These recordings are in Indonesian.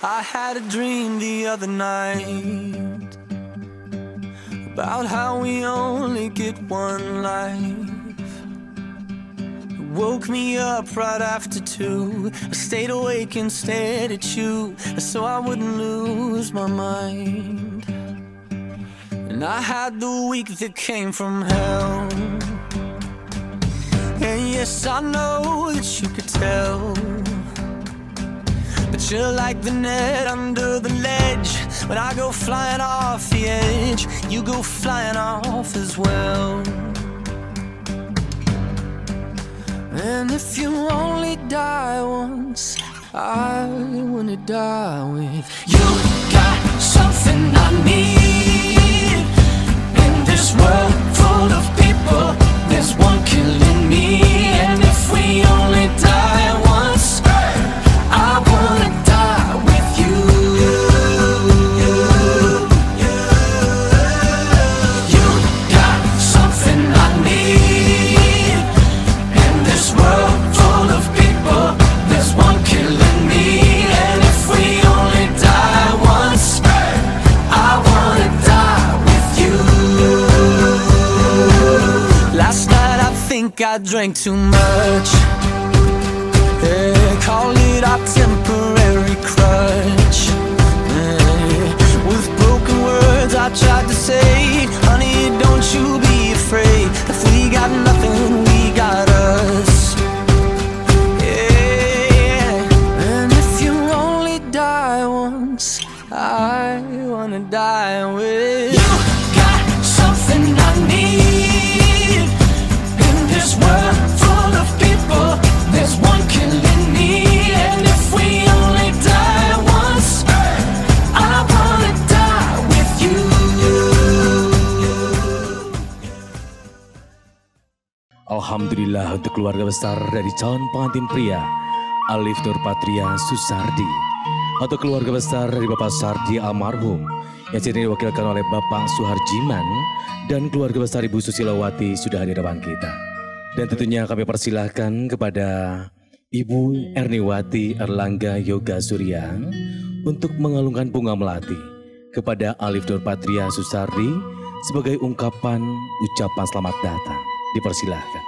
I had a dream the other night about how we only get one life. It woke me up right after 2. I stayed awake and stared at you so I wouldn't lose my mind. And I had the week that came from hell. And yes, I know that you could tell, but you're like the net under the ledge. When I go flying off the edge, you go flying off as well. And if you only die once, I wanna die with you. Got something I need in this world full of people. There's one killing me, and if we only die once, I wanna die with you. You got something I need in this world full of people. There's one killing me, and if we only die once, I wanna die with you. Last night I think I drank too much. Yeah, call it our temporary crutch. Yeah, with broken words I tried to say, honey, don't you be afraid. If we got nothing, we got us. Yeah, and if you only die once, I wanna die with you. Got something I need in this world full of people. There's one killing me, and if we only die once, I wanna die with you. Alhamdulillah untuk keluarga besar dari calon pengantin pria Alif Nurpatria Susardi, atau keluarga besar dari Bapak Sardi almarhum yang sini diwakilkan oleh Bapak Suharjiman, dan keluarga besar Ibu Susilawati sudah hadir depan kita. Dan tentunya kami persilahkan kepada Ibu Erniwati Erlangga Yoga Surya untuk mengalungkan bunga melati kepada Alif Nurpatria Susardi sebagai ungkapan ucapan selamat datang. Dipersilahkan.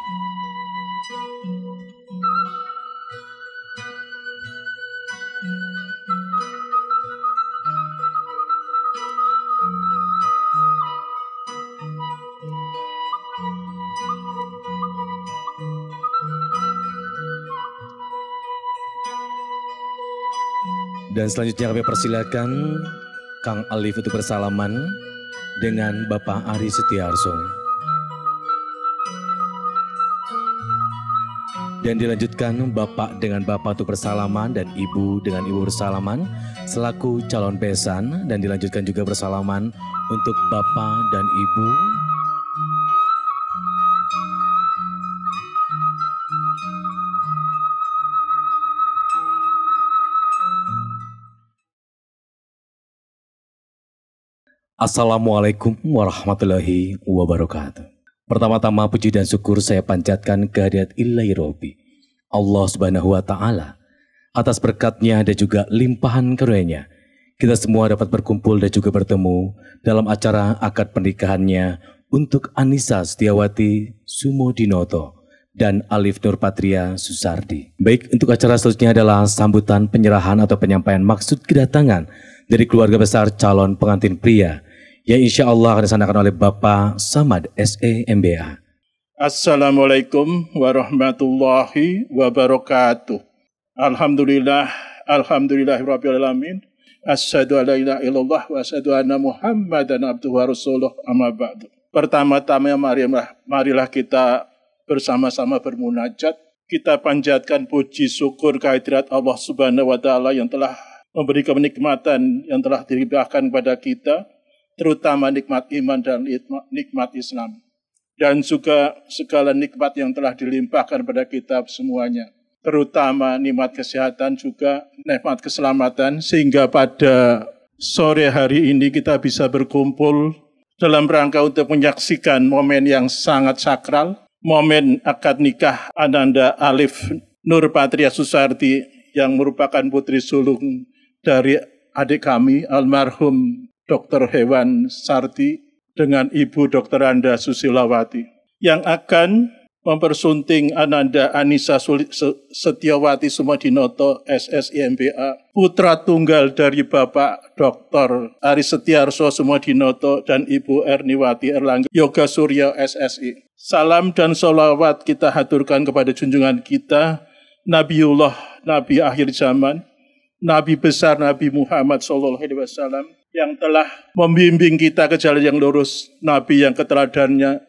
Dan selanjutnya kami persilakan Kang Alif untuk bersalaman dengan Bapak Ari Setiarso. Dan dilanjutkan Bapak dengan Bapak untuk bersalaman dan Ibu dengan Ibu bersalaman selaku calon besan, dan dilanjutkan juga bersalaman untuk Bapak dan Ibu. Assalamualaikum warahmatullahi wabarakatuh. Pertama-tama puji dan syukur saya panjatkan kehadirat Ilahi Robbi, Allah Subhanahu wa Ta'ala, atas berkatnya dan juga limpahan karunia-Nya. Kita semua dapat berkumpul dan juga bertemu dalam acara akad pernikahannya untuk Anissa Setiawati Sumodinoto dan Alif Nurpatria Susardi. Baik, untuk acara selanjutnya adalah sambutan penyerahan atau penyampaian maksud kedatangan dari keluarga besar calon pengantin pria yang insya Allah akan disanakan oleh Bapak Samad SE MBA. Assalamualaikum warahmatullahi wabarakatuh. Alhamdulillah, alhamdulillahirabbil alamin. Asyhadu an la ilaha illallah wa asyhadu anna Muhammadan abduhu wa rasuluh, amma ba'du. Pertama-tama marilah kita bersama-sama bermunajat. Kita panjatkan puji syukur kehadirat Allah Subhanahu wa Ta'ala yang telah memberi kenikmatan yang telah dilimpahkan kepada kita, terutama nikmat iman dan nikmat Islam, dan juga segala nikmat yang telah dilimpahkan pada kita semuanya, terutama nikmat kesehatan juga nikmat keselamatan, sehingga pada sore hari ini kita bisa berkumpul dalam rangka untuk menyaksikan momen yang sangat sakral, momen akad nikah Ananda Alif Nurpatria Susardi yang merupakan putri sulung dari adik kami almarhum Dr. Hewan Sarti dengan Ibu Dr. Anda Susilawati yang akan mempersunting Ananda Anissa Setiawati Sumodinoto SSI MBA, putra tunggal dari Bapak Dr. Ari Setiarso Sumodinoto dan Ibu Erniwati Erlangga Yoga Surya SSI. Salam dan sholawat kita haturkan kepada junjungan kita, Nabiullah, Nabi akhir zaman, Nabi besar Nabi Muhammad SAW, yang telah membimbing kita ke jalan yang lurus, Nabi yang keteladanannya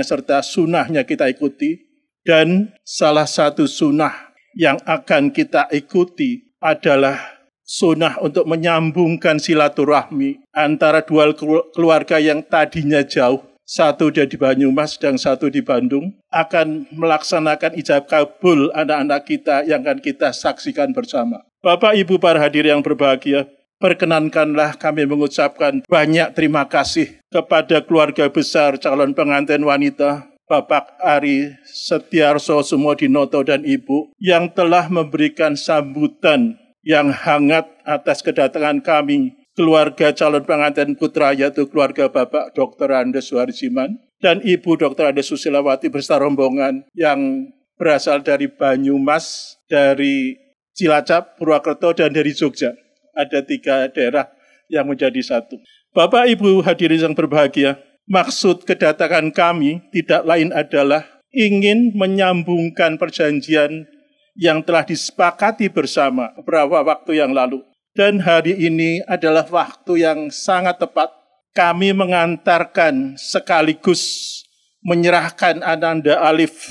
serta sunnahnya kita ikuti, dan salah satu sunnah yang akan kita ikuti adalah sunnah untuk menyambungkan silaturahmi antara dua keluarga yang tadinya jauh, satu di Banyumas dan satu di Bandung, akan melaksanakan ijab kabul anak-anak kita yang akan kita saksikan bersama. Bapak Ibu para hadir yang berbahagia, perkenankanlah kami mengucapkan banyak terima kasih kepada keluarga besar calon pengantin wanita Bapak Ari Setiarso Sumodinoto dan Ibu yang telah memberikan sambutan yang hangat atas kedatangan kami, keluarga calon pengantin putra, yaitu keluarga Bapak Dr. Andes Suharjiman dan Ibu Dr. Andes Susilawati beserta rombongan yang berasal dari Banyumas, dari Cilacap, Purwokerto, dan dari Jogja. Ada 3 daerah yang menjadi satu. Bapak Ibu hadirin yang berbahagia, maksud kedatangan kami tidak lain adalah ingin menyambungkan perjanjian yang telah disepakati bersama beberapa waktu yang lalu. Dan hari ini adalah waktu yang sangat tepat kami mengantarkan sekaligus menyerahkan Ananda Alif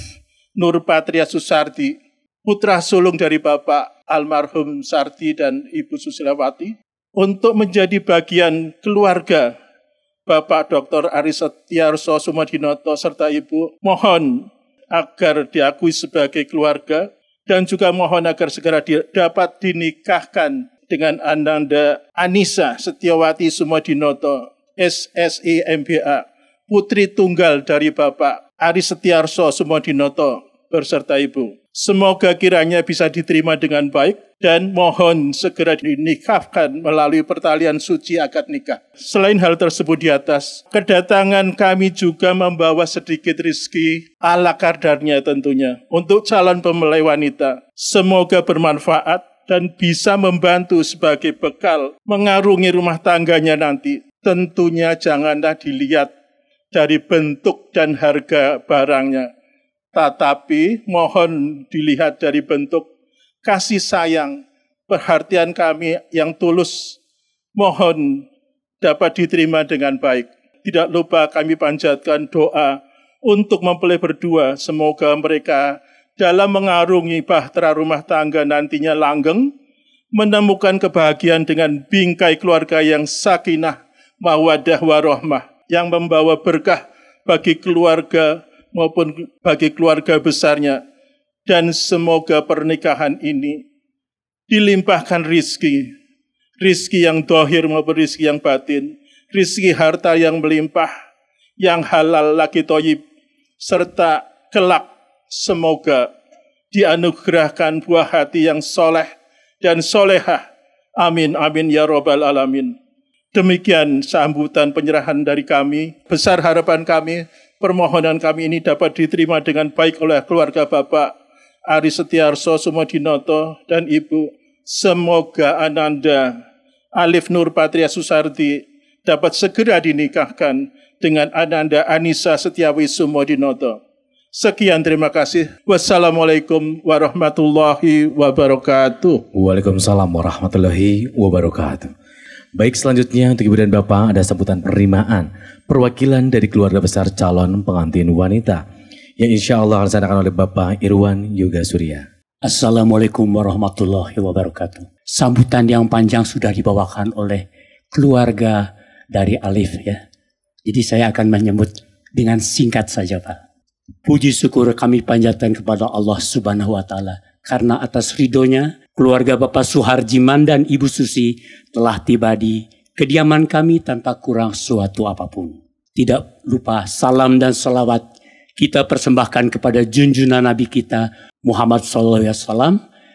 Nurpatria Susardi, putra sulung dari Bapak almarhum Sarti dan Ibu Susilawati, untuk menjadi bagian keluarga Bapak Dr. Ari Setiarso Sumodinoto serta Ibu. Mohon agar diakui sebagai keluarga dan juga mohon agar segera dapat dinikahkan dengan Ananda Anissa Setiawati Sumodinoto SSI MBA, putri tunggal dari Bapak Ari Setiarso Sumodinoto berserta Ibu. Semoga kiranya bisa diterima dengan baik dan mohon segera dinikahkan melalui pertalian suci akad nikah. Selain hal tersebut di atas, kedatangan kami juga membawa sedikit rezeki ala kadarnya tentunya untuk calon mempelai wanita. Semoga bermanfaat dan bisa membantu sebagai bekal mengarungi rumah tangganya nanti. Tentunya janganlah dilihat dari bentuk dan harga barangnya, tetapi mohon dilihat dari bentuk kasih sayang, perhatian kami yang tulus. Mohon dapat diterima dengan baik. Tidak lupa kami panjatkan doa untuk mempelai berdua. Semoga mereka dalam mengarungi bahtera rumah tangga nantinya langgeng, menemukan kebahagiaan dengan bingkai keluarga yang sakinah, mawaddah warohmah, yang membawa berkah bagi keluarga maupun bagi keluarga besarnya. Dan semoga pernikahan ini dilimpahkan rizki yang dohir maupun rizki yang batin, rizki harta yang melimpah, yang halal lagi thayyib, serta kelak semoga dianugerahkan buah hati yang soleh dan solehah. Amin, amin, ya robbal alamin. Demikian sambutan penyerahan dari kami. Besar harapan kami, permohonan kami ini dapat diterima dengan baik oleh keluarga Bapak Ari Setiarso Sumodinoto dan Ibu. Semoga Ananda Alif Nurpatria Susardi dapat segera dinikahkan dengan Ananda Anissa Setiawi Sumodinoto. Sekian, terima kasih. Wassalamualaikum warahmatullahi wabarakatuh. Waalaikumsalam warahmatullahi wabarakatuh. Baik, selanjutnya untuk Ibu dan Bapak ada sambutan penerimaan perwakilan dari keluarga besar calon pengantin wanita yang insya Allah akan dilaksanakan oleh Bapak Irwan Yoga Surya. Assalamualaikum warahmatullahi wabarakatuh. Sambutan yang panjang sudah dibawakan oleh keluarga dari Alif ya. Jadi saya akan menyebut dengan singkat saja Pak. Puji syukur kami panjatkan kepada Allah Subhanahu wa Ta'ala karena atas ridhonya keluarga Bapak Suharjiman dan Ibu Susi telah tiba di kediaman kami tanpa kurang suatu apapun. Tidak lupa salam dan salawat kita persembahkan kepada junjungan Nabi kita Muhammad SAW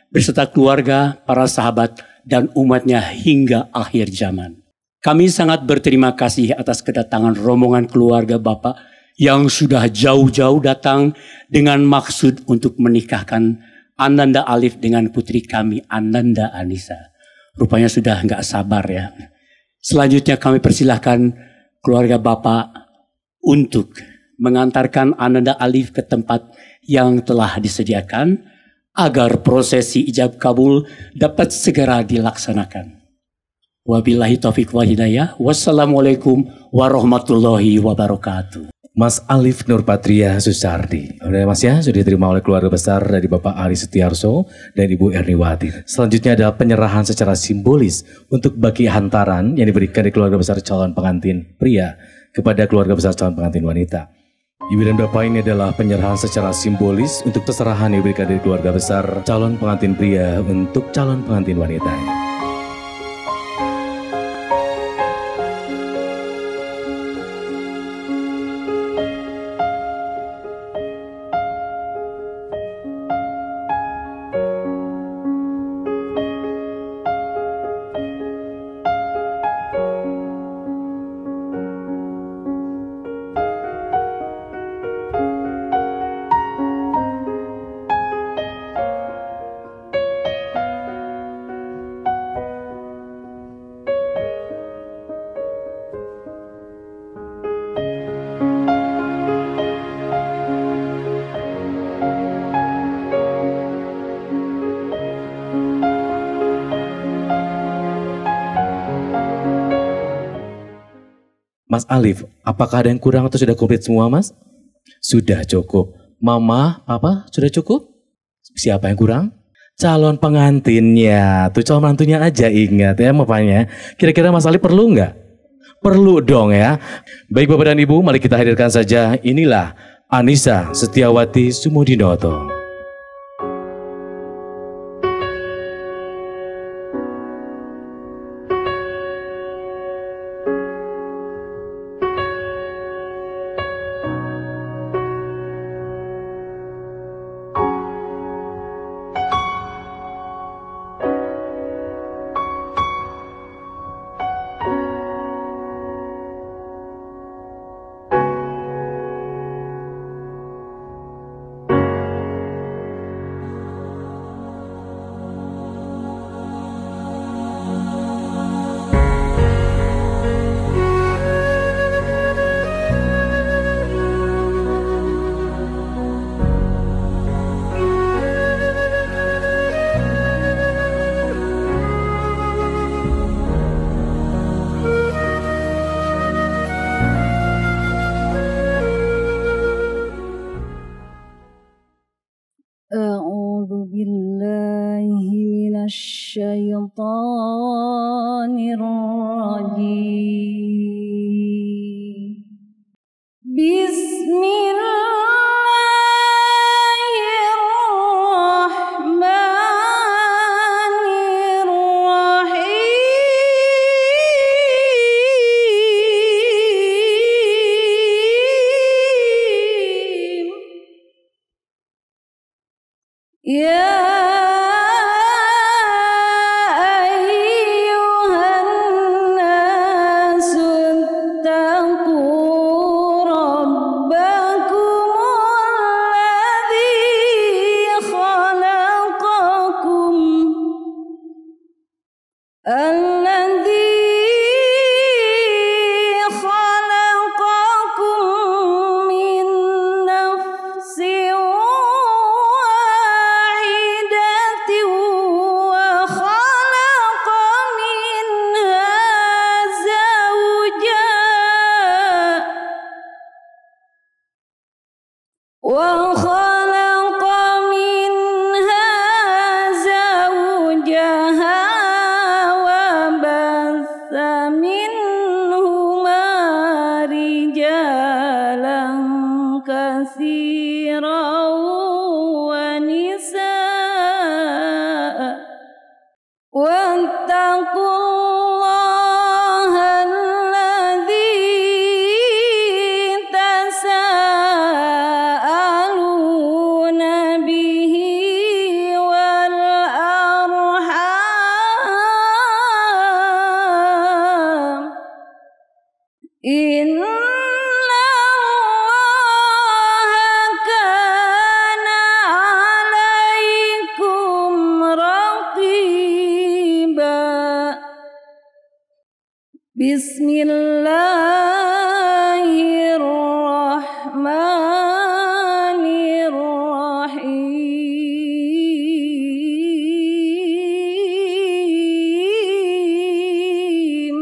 beserta keluarga, para sahabat, dan umatnya hingga akhir zaman. Kami sangat berterima kasih atas kedatangan rombongan keluarga Bapak yang sudah jauh-jauh datang dengan maksud untuk menikahkan Ananda Alif dengan putri kami Ananda Anissa. Rupanya sudah nggak sabar ya. Selanjutnya kami persilahkan keluarga Bapak untuk mengantarkan Ananda Alif ke tempat yang telah disediakan agar prosesi ijab kabul dapat segera dilaksanakan. Wabillahi taufiq wal hidayah. Wassalamualaikum warahmatullahi wabarakatuh. Mas Alif Nurpatria Susardi. Udah Mas ya, sudah diterima oleh keluarga besar dari Bapak Ari Setiarso dan Ibu Erniwati. Selanjutnya adalah penyerahan secara simbolis untuk bagi hantaran yang diberikan dari keluarga besar calon pengantin pria kepada keluarga besar calon pengantin wanita. Ibu dan Bapak, ini adalah penyerahan secara simbolis untuk keserahan yang diberikan dari keluarga besar calon pengantin pria untuk calon pengantin wanita. Mas Alif, apakah ada yang kurang atau sudah komplit semua, Mas? Sudah cukup. Mama, Papa, sudah cukup? Siapa yang kurang? Calon pengantinnya. Tuh calon mantunya aja ingat ya, Bapaknya. Kira-kira Mas Alif perlu nggak? Perlu dong ya. Baik Bapak dan Ibu, mari kita hadirkan saja. Inilah Anissa Setiawati Sumudinoto. Bismillahirrahmanirrahim.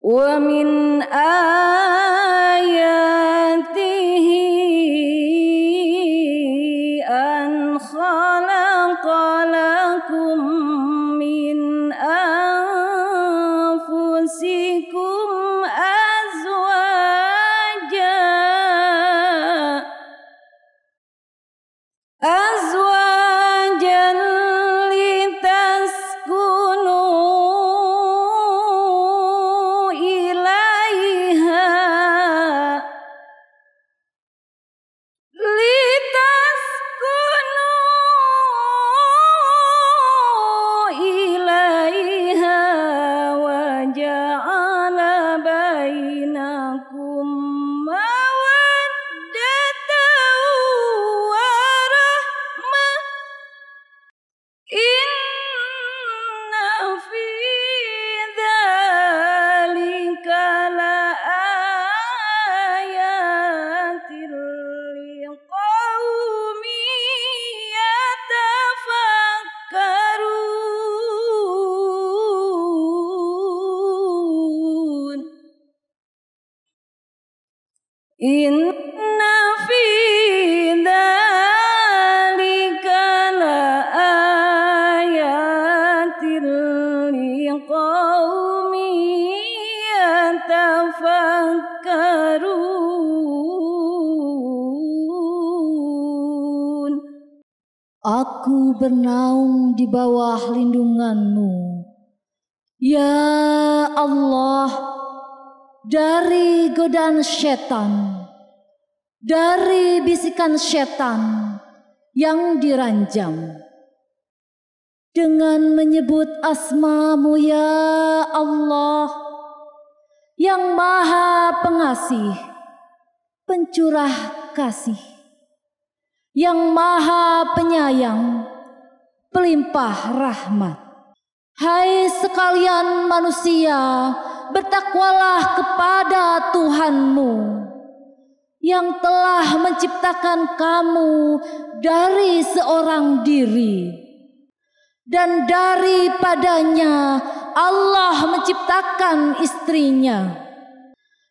Wa min ayatihi an khalaqa lakum min anfusikum azwajan litaskunu ilaiha wa ja'ala bainakum mawaddatan wa rahmah. Inna fi dzalika laayatil liqaumin yatafakkarun. Inna fi dzalika laayatil liqaumin yatafakkarun. Aku bernaung di bawah lindungan-Mu, ya Allah, dari godaan setan, dari bisikan setan yang diranjam. Dengan menyebut asma-Mu, ya Allah, yang Maha Pengasih, Pencurah Kasih, yang Maha Penyayang, Pelimpah Rahmat. Hai sekalian manusia, bertakwalah kepada Tuhan-Mu yang telah menciptakan kamu dari seorang diri, dan daripadanya Allah menciptakan istrinya,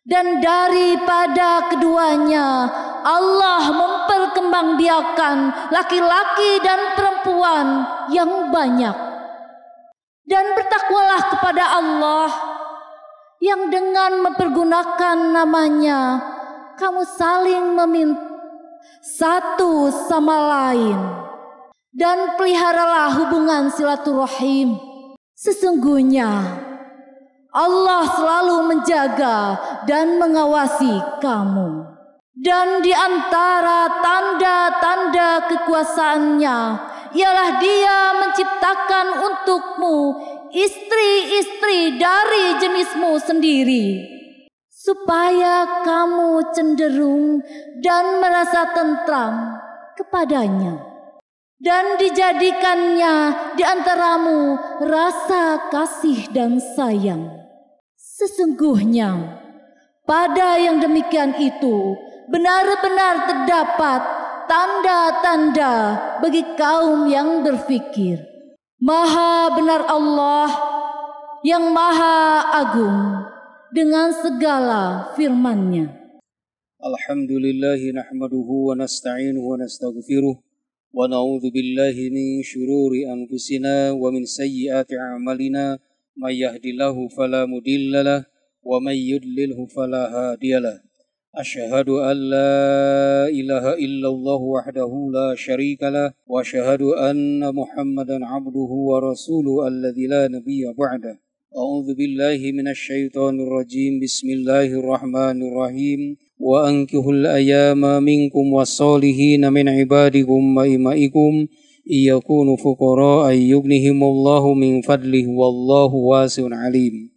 dan daripada keduanya Allah memperkembangbiakan laki-laki dan perempuan yang banyak. Dan bertakwalah kepada Allah yang dengan mempergunakan namanya kamu saling meminta satu sama lain, dan peliharalah hubungan silaturahim. Sesungguhnya Allah selalu menjaga dan mengawasi kamu. Dan di antara tanda-tanda kekuasaannya ialah Dia menciptakan untukmu istri-istri dari jenismu sendiri, supaya kamu cenderung dan merasa tentram kepadanya, dan dijadikannya di antaramu rasa kasih dan sayang. Sesungguhnya pada yang demikian itu benar-benar terdapat tanda-tanda bagi kaum yang berfikir. Maha benar Allah yang Maha Agung dengan segala firman-Nya. Alhamdulillahi nahmaduhu wa nasta'inuhu wa nastaghfiruh wa na'udzu billahi min syururi anfusina wa min sayyiati a'malina may yahdihillahu fala mudilla lahu wa may yudlilhu fala hadiyalah. Asyhadu an la ilaha illallah wahdahu la syarika lah wa asyhadu anna Muhammadan abduhu wa rasuluhu alladzi la nabiyya ba'dah. A'udzu billahi minasy syaithanir rajim. Bismillahirrahmanirrahim. Wa ankihul ayyama minkum was-solihin min ibadikum wa imaikum iyakunu fuqara yughnihimullahu min fadlihi wallahu wasi'un alim.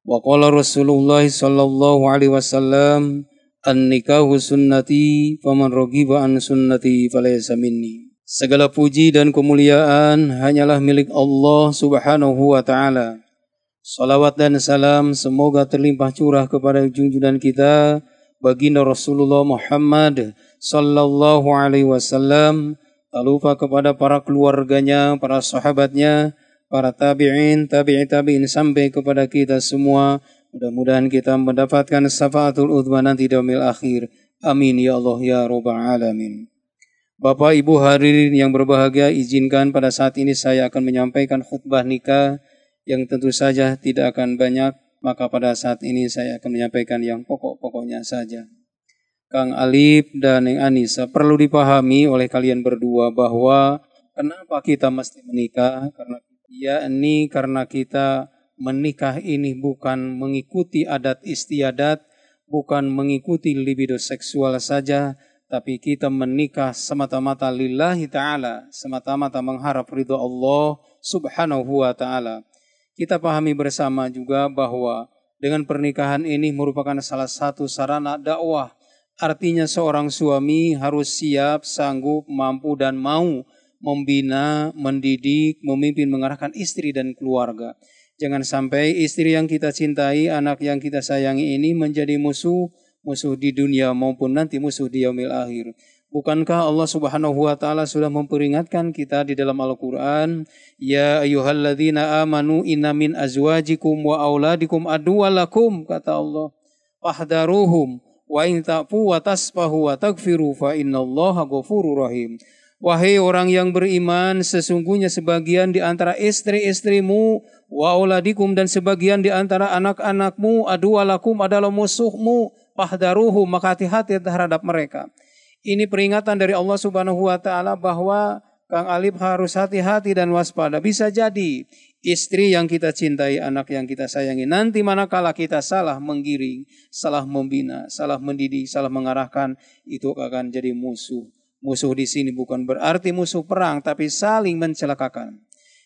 Wa qala Rasulullah sallallahu alaihi wasallam an-nikahu sunnati faman raghiba an sunnati falaysa minni. Segala puji dan kemuliaan hanyalah milik Allah Subhanahu wa taala. Salawat dan salam semoga terlimpah curah kepada junjungan kita baginda Rasulullah Muhammad sallallahu alaihi wasallam, tak lupa kepada para keluarganya, para sahabatnya, para tabi'in, tabi'in sampai kepada kita semua. Mudah-mudahan kita mendapatkan syafaatul udzma nanti di yaumil akhir. Amin ya Allah ya rabbal alamin. Bapak Ibu hadirin yang berbahagia, izinkan pada saat ini saya akan menyampaikan khutbah nikah yang tentu saja tidak akan banyak, maka pada saat ini saya akan menyampaikan yang pokok-pokoknya saja. Kang Alif dan Neng Anissa, perlu dipahami oleh kalian berdua bahwa kenapa kita mesti menikah, karena kita menikah ini bukan mengikuti adat istiadat, bukan mengikuti libido seksual saja, tapi kita menikah semata-mata lillahi ta'ala, semata-mata mengharap ridho Allah subhanahu wa ta'ala. Kita pahami bersama juga bahwa dengan pernikahan ini merupakan salah satu sarana dakwah. Artinya seorang suami harus siap, sanggup, mampu dan mau membina, mendidik, memimpin, mengarahkan istri dan keluarga. Jangan sampai istri yang kita cintai, anak yang kita sayangi ini menjadi musuh di dunia maupun nanti musuh di yaumil akhir. Bukankah Allah Subhanahu wa taala sudah memperingatkan kita di dalam Al-Qur'an, ya ayyuhalladzina amanu inna min azwajikum wa auladikum aduwwalakum, kata Allah, fahdaruhum wa in ta'fu wa tasfahu wa taghfiru fa innallaha ghafurur rahim. Wahai orang yang beriman, sesungguhnya sebagian di antara istri-istrimu, wa auladikum, dan sebagian di antara anak-anakmu, aduwwalakum, adalah musuhmu, fahdaruhum, maka hati-hati terhadap mereka. Ini peringatan dari Allah Subhanahu wa taala bahwa Kang Alif harus hati-hati dan waspada. Bisa jadi istri yang kita cintai, anak yang kita sayangi, nanti manakala kita salah menggiring, salah membina, salah mendidik, salah mengarahkan, itu akan jadi musuh. Musuh di sini bukan berarti musuh perang, tapi saling mencelakakan.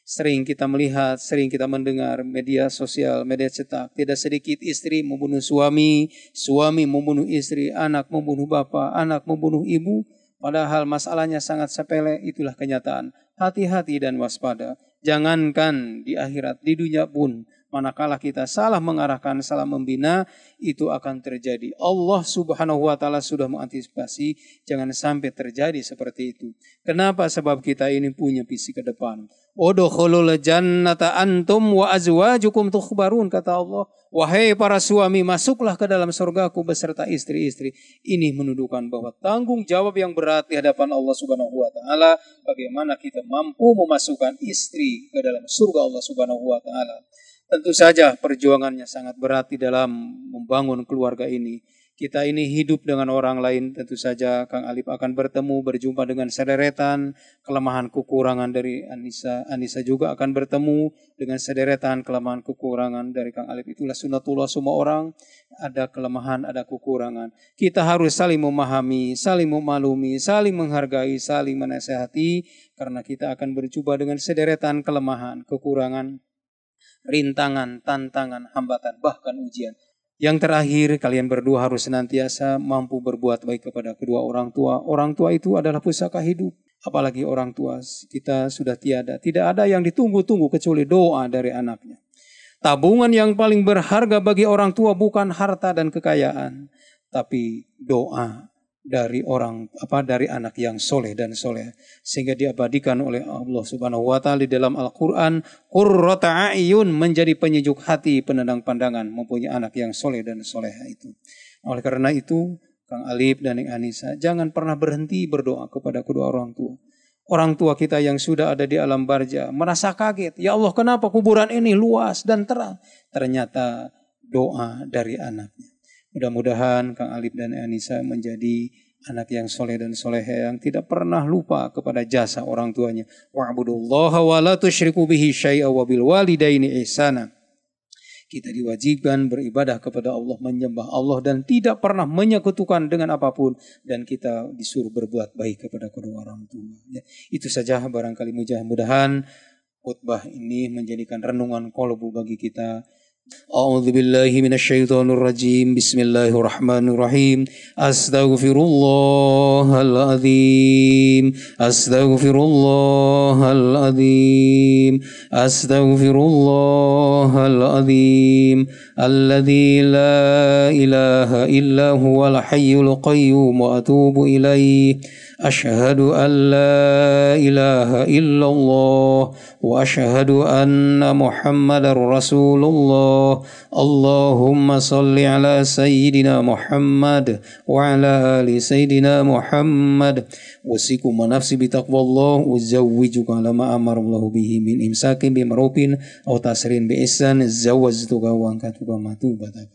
Sering kita melihat, sering kita mendengar media sosial, media cetak, tidak sedikit istri membunuh suami, suami membunuh istri, anak membunuh bapak, anak membunuh ibu. Padahal masalahnya sangat sepele, itulah kenyataan. Hati-hati dan waspada. Jangankan di akhirat, di dunia pun, manakala kita salah mengarahkan, salah membina, itu akan terjadi. Allah Subhanahu wa taala sudah mengantisipasi, jangan sampai terjadi seperti itu. Kenapa? Sebab kita ini punya visi ke depan. Udkhulul jannata antum wa azwajukum tukhbarun, kata Allah. Wahai para suami, masuklah ke dalam surgaku beserta istri-istri. Ini menunjukkan bahwa tanggung jawab yang berat di hadapan Allah Subhanahu wa taala, bagaimana kita mampu memasukkan istri ke dalam surga Allah Subhanahu wa taala. Tentu saja perjuangannya sangat berat di dalam membangun keluarga ini. Kita ini hidup dengan orang lain, tentu saja Kang Alif akan bertemu, berjumpa dengan sederetan kelemahan kekurangan dari Anissa. Anissa juga akan bertemu dengan sederetan kelemahan kekurangan dari Kang Alif. Itulah sunnatullah, semua orang ada kelemahan, ada kekurangan. Kita harus saling memahami, saling memaklumi, saling menghargai, saling menasihati, karena kita akan berjumpa dengan sederetan kelemahan, kekurangan, rintangan, tantangan, hambatan, bahkan ujian. Yang terakhir, kalian berdua harus senantiasa mampu berbuat baik kepada kedua orang tua. Orang tua itu adalah pusaka hidup. Apalagi orang tua kita sudah tiada. Tidak ada yang ditunggu-tunggu kecuali doa dari anaknya. Tabungan yang paling berharga bagi orang tua bukan harta dan kekayaan, tapi doa dari anak yang soleh dan soleh, sehingga diabadikan oleh Allah Subhanahu wa taala di dalam Al-Qur'an, qurrata a'yun, menjadi penyejuk hati, penenang pandangan, mempunyai anak yang soleh dan soleha itu. Oleh karena itu, Kang Alif dan Neng Anissa, jangan pernah berhenti berdoa kepada kedua orang tua. Orang tua kita yang sudah ada di alam barza merasa kaget, ya Allah, kenapa kuburan ini luas dan terang? Ternyata doa dari anaknya. Mudah-mudahan Kang Alif dan Anissa menjadi anak yang soleh dan soleha, yang tidak pernah lupa kepada jasa orang tuanya. Wa'budullaha wa la tusyriku bihi syai'a wa bil walidaini ihsana. Kita diwajibkan beribadah kepada Allah, menyembah Allah dan tidak pernah menyekutukan dengan apapun, dan kita disuruh berbuat baik kepada kedua orang tua. Ya, itu saja barangkali, mudah-mudahan khutbah ini menjadikan renungan qalbu bagi kita. أعوذ بالله من الشيطان الرجيم بسم الله الرحمن الرحيم أستغفر الله العظيم أستغفر الله العظيم أستغفر الله العظيم الذي لا إله إلا هو الحي القيوم وأتوب إليه أشهد أن لا إله إلا الله وأشهد أن محمد رسول الله اللهم صل على سيدنا محمد وعلى آل سيدنا محمد أوصيكم ونفسي بتقوى الله وزوجك على ما أمر الله به من إمساك بمعروف أو تسرين بإحسان زوجتك وأنكحتك ما توبتك.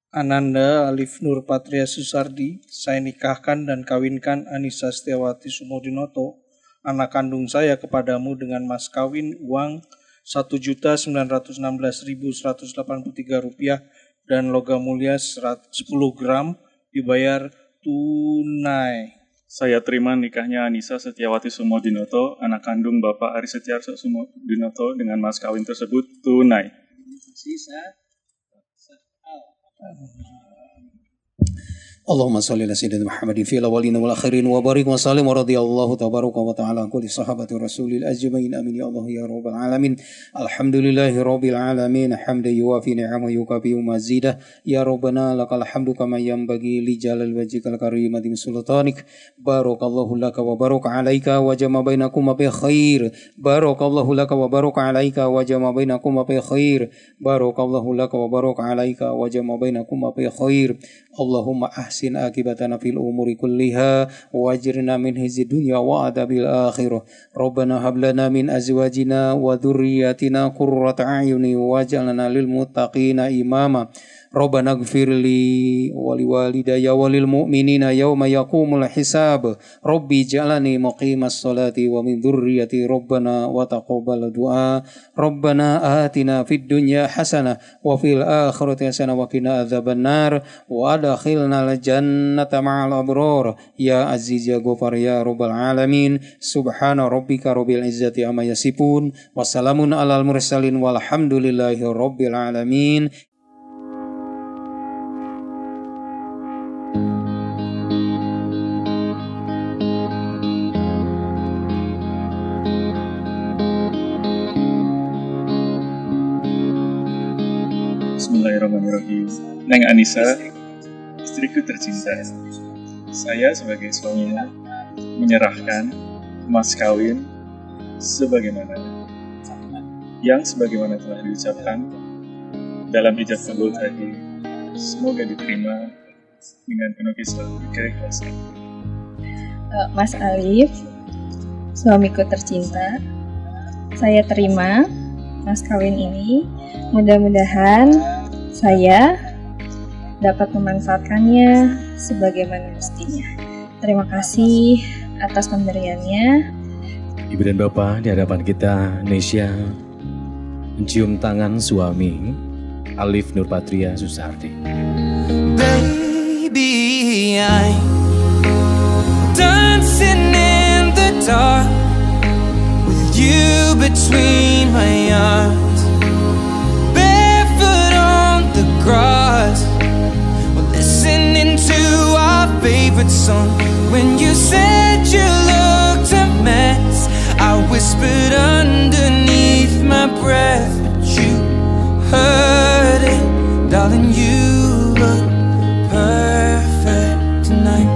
Ananda Alif Nur Patria Susardi, saya nikahkan dan kawinkan Anissa Setiawati Sumodinoto, anak kandung saya kepadamu dengan mas kawin uang Rp1.916.183 dan logam mulia 10 gram dibayar tunai. Saya terima nikahnya Anissa Setiawati Sumodinoto, anak kandung Bapak Ari Setiarso Sumodinoto dengan mas kawin tersebut tunai. اللهم صل على سيدنا محمد في الأولين والآخرين وبارك وسلم ورضي الله تبارك وتعالى عن كل صحابة الرسول الأجمعين آمين يا الله يا رب العالمين. الحمد لله رب العالمين حمدا يوافي نعمه يكافئ مزيده يا ربنا لك الحمد كما ينبغي لجلال وجهك الكريم من سلطانك. بارك الله لك وبارك عليك وجمع بينكم بخير. بارك الله لك وبارك عليك وجمع بينكم بخير. بارك الله لك وبارك عليك وجمع بينكم بخير. اللهم أحسن عاقبتنا في الأمور كلها وأجرنا من خزي الدنيا وعذاب الآخرة. ربنا هب لنا من أزواجنا وذرياتنا قرة أعين واجعلنا للمتقين إماما. ربنا اغفر لي ولوالدي وللمؤمنين يوم يقوم الحساب. ربي اجعلني مقيم الصلاة ومن ذريتي ربنا وتقبل دعاء. ربنا آتنا في الدنيا حسنة وفي الآخرة حسنة وقنا عذاب النار وأدخلنا الجنة مع الأبرار يا عزيز يا غفار يا رب العالمين. سبحان ربك رب العزة عما يصفون وسلام على المرسلين والحمد لله رب العالمين. Bismillahirrahmanirrahim. Neng Anissa, istriku tercinta, saya sebagai suaminya menyerahkan mas kawin sebagaimana telah diucapkan dalam ijab kabul tadi. Semoga diterima dengan penuh keikhlasan. Mas Alif, suamiku tercinta, saya terima mas kawin ini. Mudah-mudahan saya dapat memanfaatkannya sebagaimana mestinya. Terima kasih atas pemberiannya. Ibu dan Bapak, di hadapan kita Nesya mencium tangan suami Alif Nur Patria Susardi. Baby, I'm dancing in the dark with you between my arms, barefoot on the grass. We're listening to our favorite song. When you said you looked a mess, I whispered underneath my breath, but you heard it, darling. You look perfect tonight.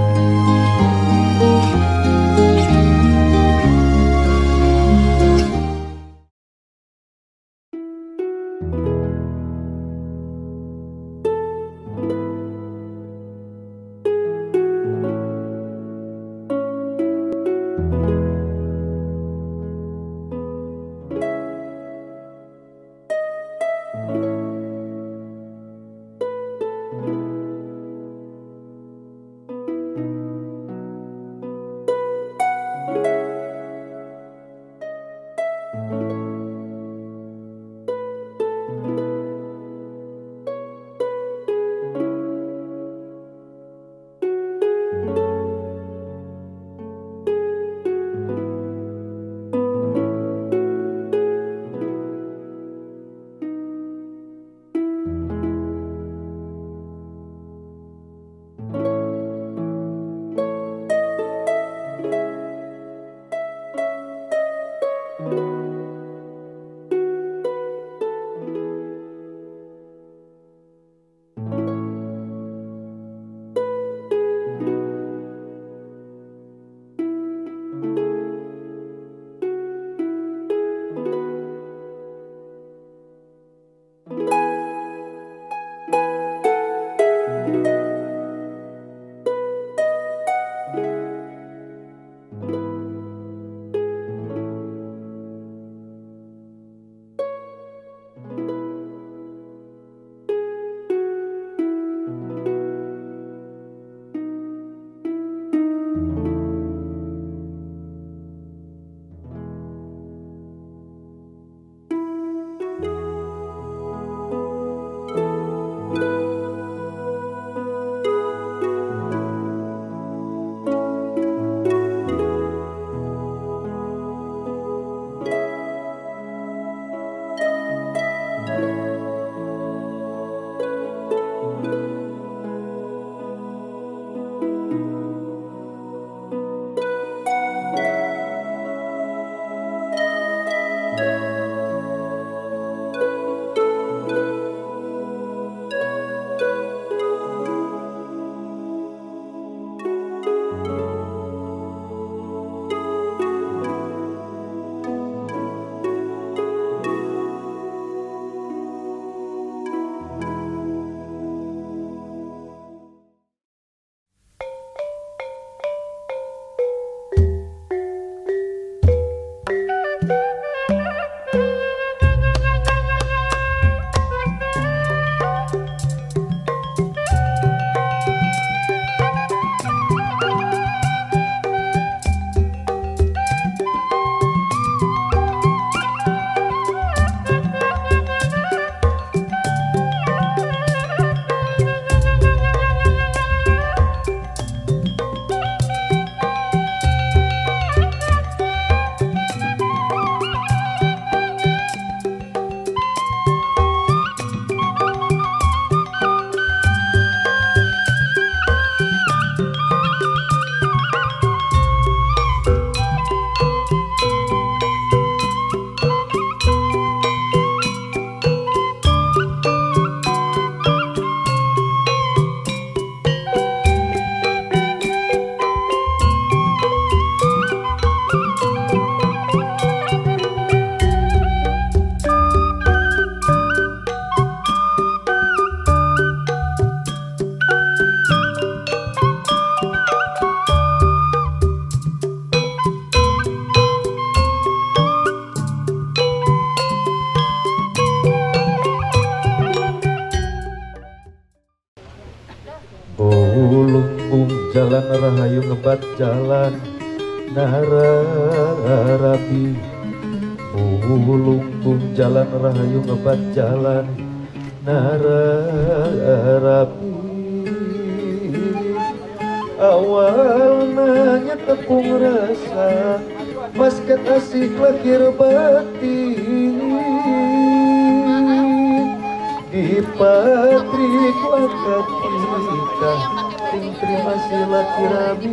rahayu ngebat jalan Narabi lungkung jalan rahayu ngebat jalan Narabi awalnya tepung rasa mas asik lahir batin di patrik lakat kita ting terima silaturahmi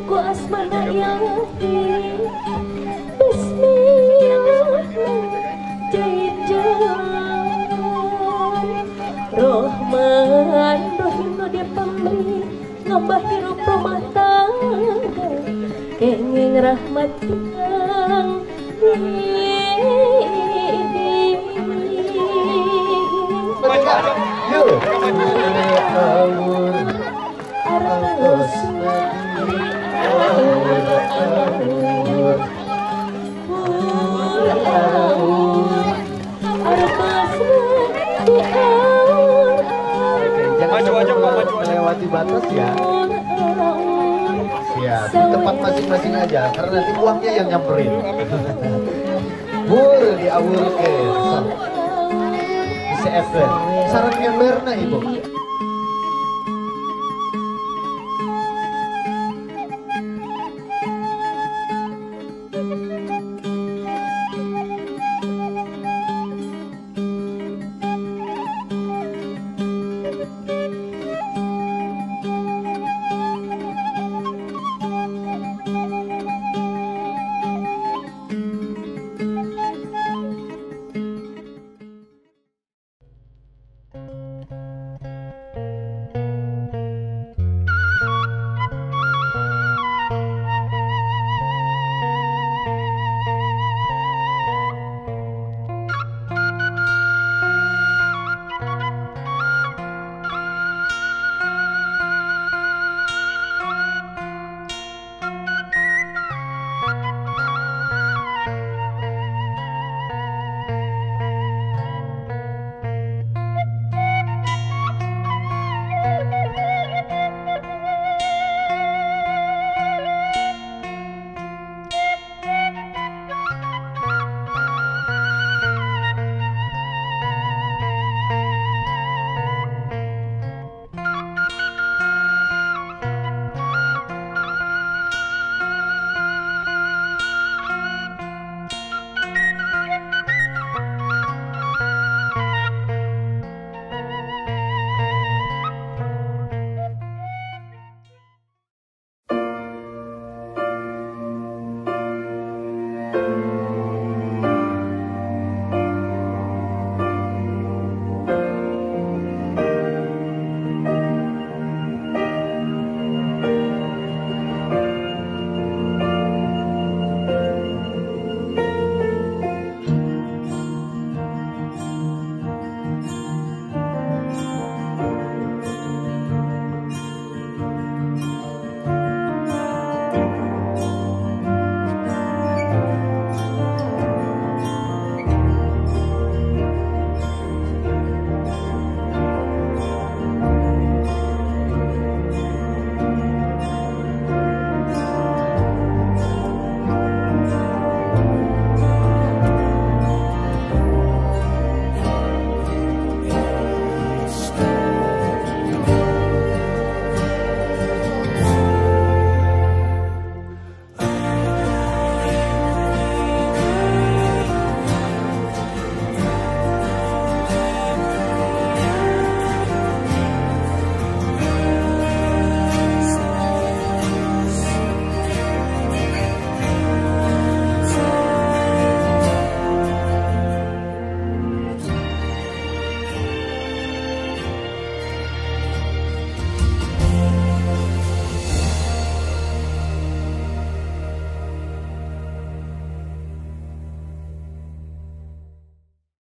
ku asmana yang Rohman Rohim no dia pemberi ngambah hirup rumah tangga kenging rahmat yang melewati batas ya. Siap, di tempat masing-masing aja karena nanti uangnya yang nyamperin. Bur diawur ke. Bisa efek. Sarang emberna ibu.